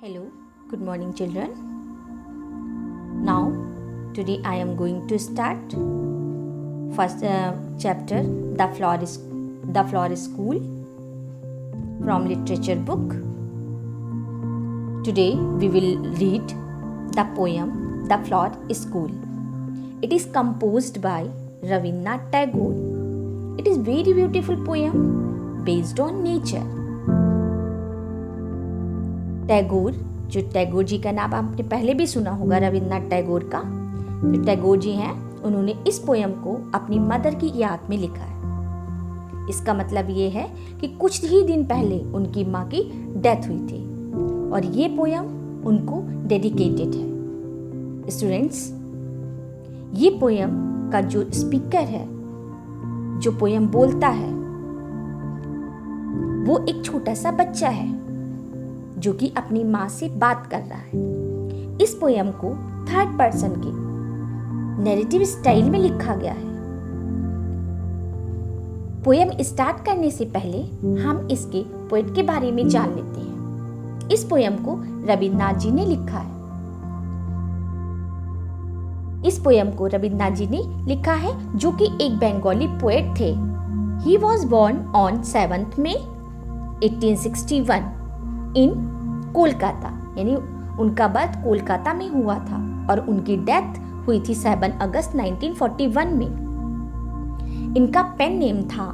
Hello, good morning children. Now, today I am going to start first chapter The Flower School from literature book. Today we will read the poem The Flower School. It is composed by Rabindranath Tagore. It is very beautiful poem based on nature. Tagore, जो टैगोर जी का नाम आपने पहले भी सुना होगा, रविन्द्रनाथ टैगोर का, जो टैगोर जी हैं, उन्होंने इस पोयम को अपनी मदर की याद में लिखा है। इसका मतलब ये है कि कुछ ही दिन पहले उनकी माँ की डेथ हुई थी और ये पोयम उनको डेडिकेटेड है। स्टूडेंट्स, ये पोयम का जो स्पीकर है, जो पोयम बोलता है, वो एक छोटा सा बच्चा है जो कि अपनी माँ से बात कर रहा है। इस पोयम को थर्ड पर्सन के नैरेटिव स्टाइल में लिखा गया है। पोयम स्टार्ट करने से पहले हम इसके पोएट के बारे में जान लेते हैं। इस पोयम को रविन्द्रनाथ जी ने लिखा है। इस पोयम को रविन्द्रनाथ जी ने लिखा है, जो कि एक बंगाली पोएट थे। ही वॉज बोर्न ऑन 7 मई 1861 इन कोलकाता, यानी उनका बर्थ कोलकाता में हुआ था और उनकी डेथ हुई थी 7 अगस्त 1941 में। इनका पेन नेम था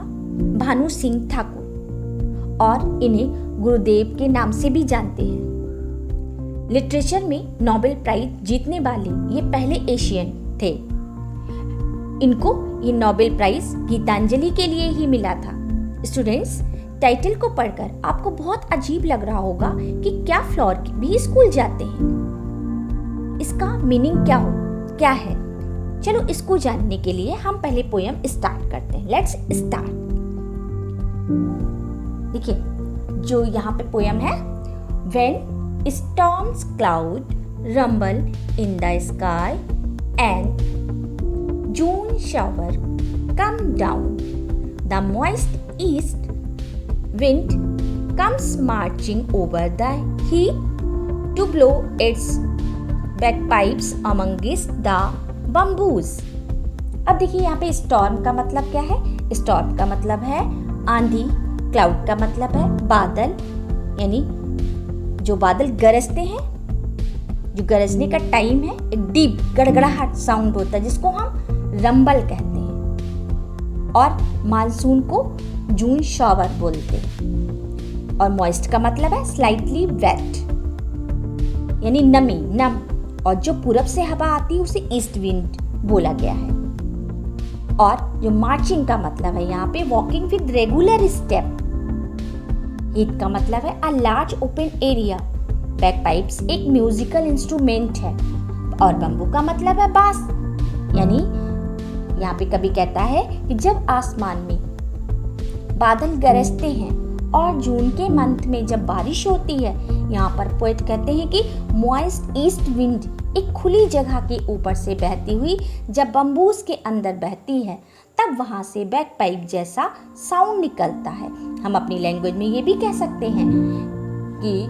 भानु सिंह ठाकुर और इन्हें गुरुदेव के नाम से भी जानते हैं। लिटरेचर में नोबेल प्राइज जीतने वाले ये पहले एशियन थे। इनको ये नोबेल प्राइज गीतांजलि के लिए ही मिला था। स्टूडेंट्स, टाइटल को पढ़कर आपको बहुत अजीब लग रहा होगा कि क्या फ्लावर भी स्कूल जाते हैं। इसका मीनिंग क्या है? चलो इसको जानने के लिए हम पहले पोयम स्टार्ट करते हैं। Let's start. देखिए, जो यहाँ पे पोयम है, When storms cloud rumble in the sky and June shower come down, the moist east wind comes marching over the heath to blow its bagpipes amongst the bamboos. अब देखिए यहाँ पे storm का मतलब क्या है? स्टॉर्म का मतलब है आंधी, क्लाउड का मतलब है बादल, यानी जो बादल गरजते हैं, जो गरजने का टाइम है, एक डीप गड़गड़ाहट साउंड होता है जिसको हम रंबल कहते हैं। और मानसून को जून शॉवर बोलते हैं। और मॉइस्ट का मतलब है स्लाइटली वेट, यानी नम। और जो पूरब से हवा आती है उसे ईस्ट विंड बोला गया है। और जो मार्चिंग का मतलब है यहाँ पे walking with regular step. Heath का मतलब है अ लार्ज ओपन एरिया। बैकपाइप्स एक म्यूजिकल इंस्ट्रूमेंट है। और बम्बू का मतलब है बांस, यानी यहाँ पे कभी कहता है कि जब आसमान में बादल गरजते हैं और जून के मंथ में जब बारिश होती है, यहाँ पर पोएट कहते हैं कि मॉइस्ट ईस्ट विंड एक खुली जगह के ऊपर से बहती हुई जब बम्बूस के अंदर बहती है, तब वहाँ से बैकपाइप जैसा साउंड निकलता है। हम अपनी लैंग्वेज में ये भी कह सकते हैं कि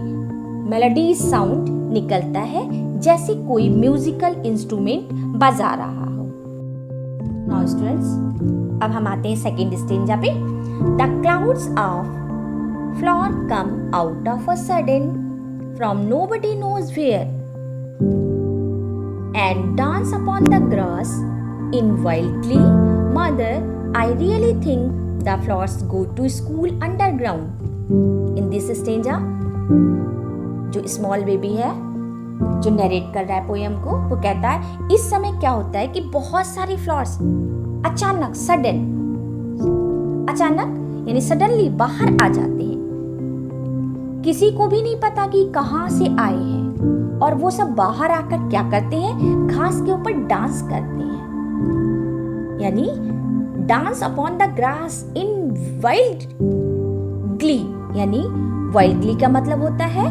मेलोडी साउंड निकलता है जैसे कोई म्यूजिकल इंस्ट्रूमेंट बजा रहा हो। नाउ स्टूडेंट्स, अब हम आते हैं सेकेंड स्टेंजा पे। The clouds of flower come out of a sudden from nobody knows where and dance upon the grass in wild glee. Mother, I really think the flowers go to school underground. In this stanza, जो small baby है, जो narrate कर रहा है poem को, वो कहता है इस समय क्या होता है कि बहुत सारी फ्लावर्स अचानक यानी सडनली बाहर आ जाते हैं। किसी को भी नहीं पता कि कहां से आए हैं और वो सब बाहर आकर क्या करते हैं? घास के ऊपर डांस करते हैं, यानी dance upon the grass in wild Glee. यानी वाइल्ड ग्ली का मतलब होता है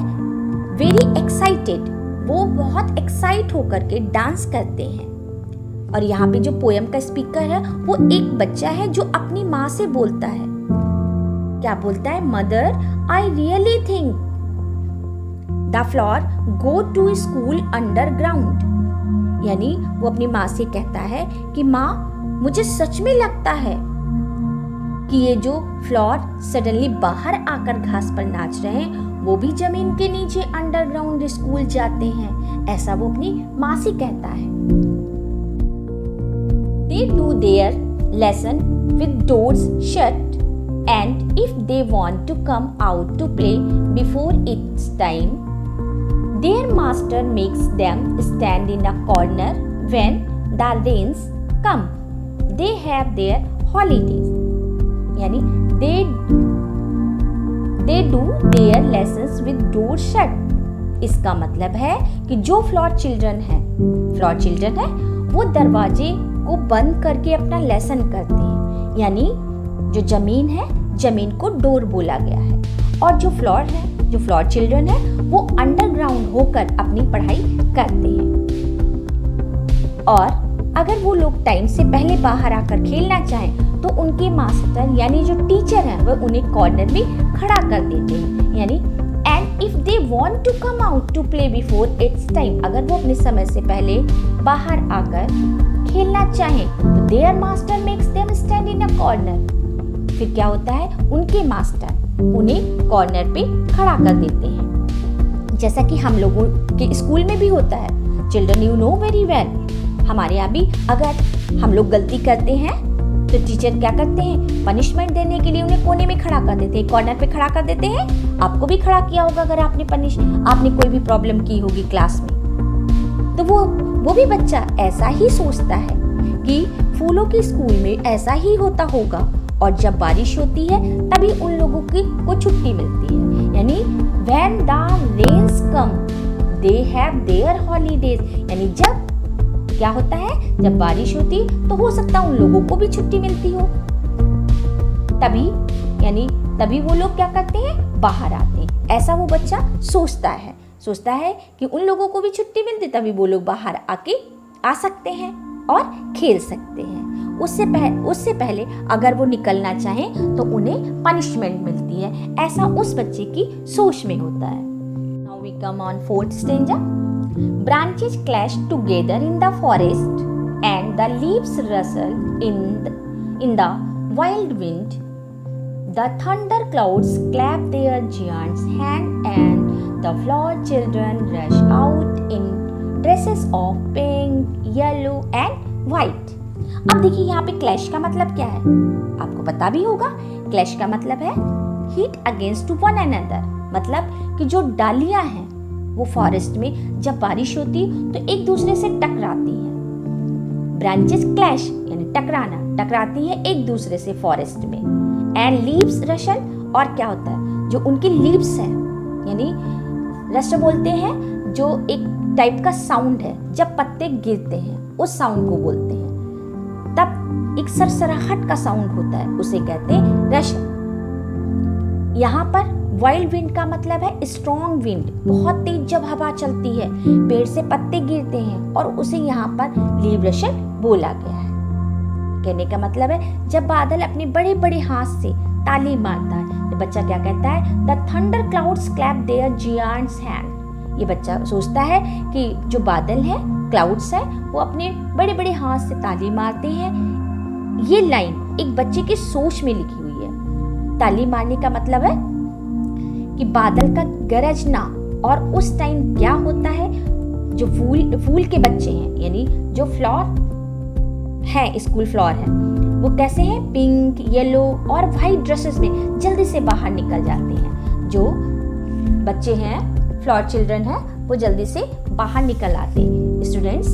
वेरी एक्साइटेड। वो बहुत एक्साइट होकर के डांस करते हैं। और यहाँ पे जो पोयम का स्पीकर है वो एक बच्चा है जो अपनी माँ से बोलता है। क्या बोलता है? Mother, I really think the flower go to school underground. यानी वो अपनी माँ से कहता है कि माँ, मुझे सच में लगता है कि ये जो फ्लावर सडनली बाहर आकर घास पर नाच रहे हैं वो भी जमीन के नीचे अंडरग्राउंड स्कूल जाते हैं। ऐसा वो अपनी माँ से कहता है। They do their lesson with doors shut, and if they want to come out to play before it's time, their master makes them stand in a corner when the rains come. They have their holidays. यानी they do their lessons with doors shut. इसका मतलब है कि जो floor children है वो दरवाजे को बंद करके अपना लेसन करते हैं। यानी जो जमीन है, जमीन को डोर बोला गया है, और जो फ्लोर चिल्ड्रन है वो अंडरग्राउंड होकर अपनी पढ़ाई करते हैं। और अगर वो लोग टाइम से पहले बाहर आकर खेलना चाहें तो उनके मास्टर यानी जो टीचर हैं वो उन्हें कॉर्नर में खड़ा कर देते हैं। यानी and if they want to come out to play before its time, अगर वो अपने समय से पहले बाहर आकर खेलना चाहें तो their master makes them stand in a corner. फिर क्या होता है, उनके मास्टर उन्हें कॉर्नर पे खड़ा कर देते हैं। जैसा कि हम लोगों के स्कूल में भी होता है। Children, you know very well, हमारे यहाँ भी अगर हम लोग गलती करते हैं तो टीचर क्या करते हैं, पनिशमेंट देने के लिए उन्हें कोने में खड़ा कर देते हैं, कॉर्नर पे खड़ा कर देते हैं। आपको भी खड़ा किया होगा अगर आपने कोई भी प्रॉब्लम की होगी क्लास में। तो वो भी बच्चा ऐसा ही सोचता है कि फूलों के स्कूल में ऐसा ही होता होगा, और जब बारिश होती है तभी उन लोगों को छुट्टी मिलती है। यानी when the rains come they have their holidays। यानी जब क्या होता है, जब बारिश होती तो हो सकता है उन लोगों को भी छुट्टी मिलती हो। तभी वो लोग क्या करते हैं, बाहर आते हैं। ऐसा वो बच्चा सोचता है कि उन लोगों को भी छुट्टी मिलती, तभी वो लोग बाहर आ सकते हैं और खेल सकते हैं। उससे पहले अगर वो निकलना चाहें तो उन्हें पनिशमेंट मिलती है। ऐसा उस बच्चे की सोच में होता है। Now we come on fourth stanza. Branches clash together in the forest, and the leaves rustle in the wild wind. The thunder clouds clap their giants' hand, and the flower children rush out in dresses of pink, yellow, and white. अब देखिए यहाँ पे clash का मतलब क्या है, आपको पता भी होगा। क्लैश का मतलब है हिट अगेंस्ट वन अनदर, मतलब कि जो डालियां हैं वो फॉरेस्ट में जब बारिश होती तो एक दूसरे से टकराती हैं। ब्रांचेस क्लैश यानी टकराती है एक दूसरे से फॉरेस्ट में। एंड लीव्स रशल, और क्या होता है, जो उनकी लीव्स हैं, यानी रशल बोलते हैं जो एक टाइप का साउंड है, जब पत्ते गिरते हैं उस साउंड को बोलते हैं। तब एक सरसराहट का साउंड होता है, उसे कहते हैं रशल। यहाँ पर वाइल्ड विंड का मतलब है स्ट्रॉन्ग विंड, बहुत तेज जब हवा चलती है, पेड़ से पत्ते गिरते हैं, और उसे यहाँ पर लीव रशल बोला गया है। कहने का मतलब है जब बादल अपने बड़े बड़े हाथ से ताली मारता है तो बच्चा क्या कहता है, the thunder clouds clap their giants hand. ये बच्चा सोचता है कि जो बादल है, क्लाउड्स है, वो अपने बड़े बड़े हाथ से ताली मारते हैं। ये लाइन एक बच्चे की सोच में लिखी हुई है। ताली मारने का मतलब है कि बादल का गरजना, और उस टाइम क्या होता है, जो फूल के बच्चे हैं, यानी जो फ्लावर है, स्कूल फ्लावर है, वो कैसे हैं, पिंक, येलो और वाइट ड्रेसेस में जल्दी से बाहर निकल जाते हैं। जो बच्चे हैं, फ्लावर चिल्ड्रन हैं, वो जल्दी से बाहर निकल आते हैं। Students,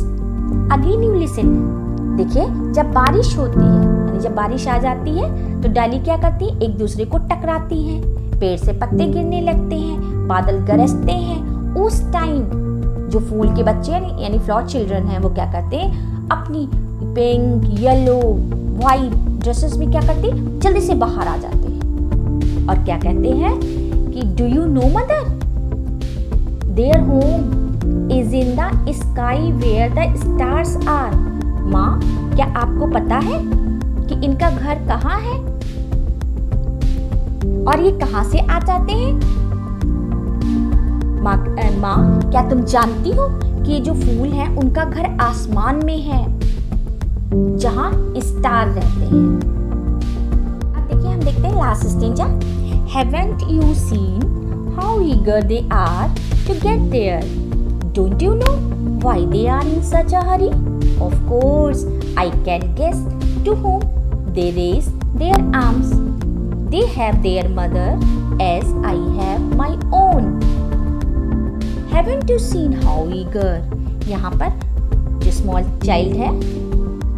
again you listen. देखिए, जब बारिश होती है, यानी जब बारिश आ जाती है तो डाली क्या करती है, एक दूसरे को टकराती हैं, पेड़ से पत्ते गिरने लगते हैं, बादल गरजते हैं। उस टाइम जो फूल के बच्चे यानी फ्लावर चिल्ड्रन हैं, वो क्या करते हैं, अपनी पिंक, येलो, वाइट ड्रेसेस में क्या करते हैं, जल्दी से बाहर आ जाते हैं और क्या कहते हैं कि do you know mother, their home is in the sky where the stars are. माँ, क्या आपको पता है कि इनका घर कहाँ है और ये कहाँ से आ जाते हैं। माँ, क्या तुम जानती हो कि ये जो फूल हैं उनका घर आसमान में है, जहाँ स्टार रहते हैं। अब देखिए, हम देखते हैं last stanza. Haven't you seen how eager they are to get there? Don't you know why they are in such a hurry? Of course, I can guess to whom they raise their arms. They have their mother as I have my own. Haven't you seen how eager? यहाँ पर जो small child है,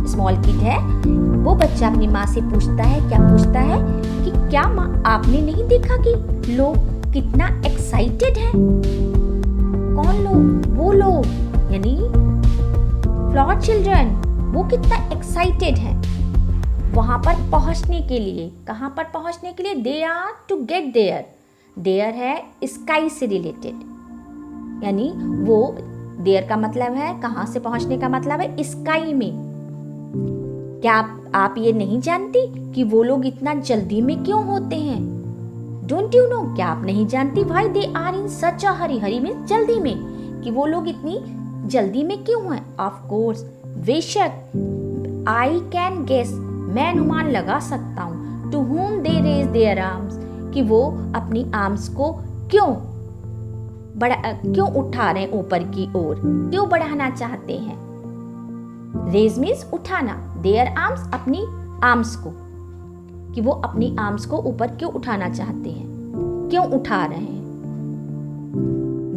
small kid है, वो बच्चा अपनी माँ से पूछता है, क्या पूछता है कि क्या माँ आपने नहीं देखा कि लोग कितना एक्साइटेड हैं? कौन लोग? वो लोग, यानी फ्लॉवर चिल्ड्रन, वो कितना एक्साइटेड हैं वहां पर पहुंचने के लिए। कहां पर पहुंचने के लिए? They are to get there. Their है स्काई से रिलेटेड, यानी वो देयर का मतलब है कहां से पहुंचने का मतलब है स्काई में। क्या आप ये नहीं जानती कि वो लोग इतना जल्दी में क्यों होते हैं? डोंट यू नो, क्या आप नहीं जानती वाई दे आर इन सच अ हरी? हरी में जल्दी में, कि वो लोग इतनी जल्दी में क्यों हैं? ऑफ कोर्स, बेशक, आई कैन गेस, मैं अनुमान लगा सकता हूँ, to whom they raise their arms, कि वो अपनी आर्म्स को क्यों उठा रहे हैं ऊपर की ओर, क्यों बढ़ाना चाहते हैं। रेज मीन्स उठाना, देयर आर्म्स अपनी आर्म्स को, कि वो अपनी आर्म्स को ऊपर क्यों उठाना चाहते हैं, क्यों उठा रहे हैं।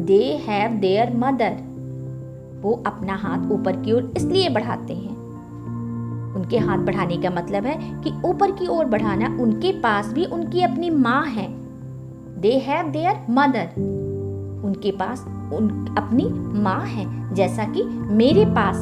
दे हैव देयर मदर, वो अपना हाथ ऊपर की ओर इसलिए बढ़ाते हैं। उनके हाथ बढ़ाने का मतलब है कि ऊपर की ओर बढ़ाना, उनके पास भी उनकी अपनी माँ है। दे हैव देयर मदर, उनके पास अपनी माँ है, जैसा कि मेरे पास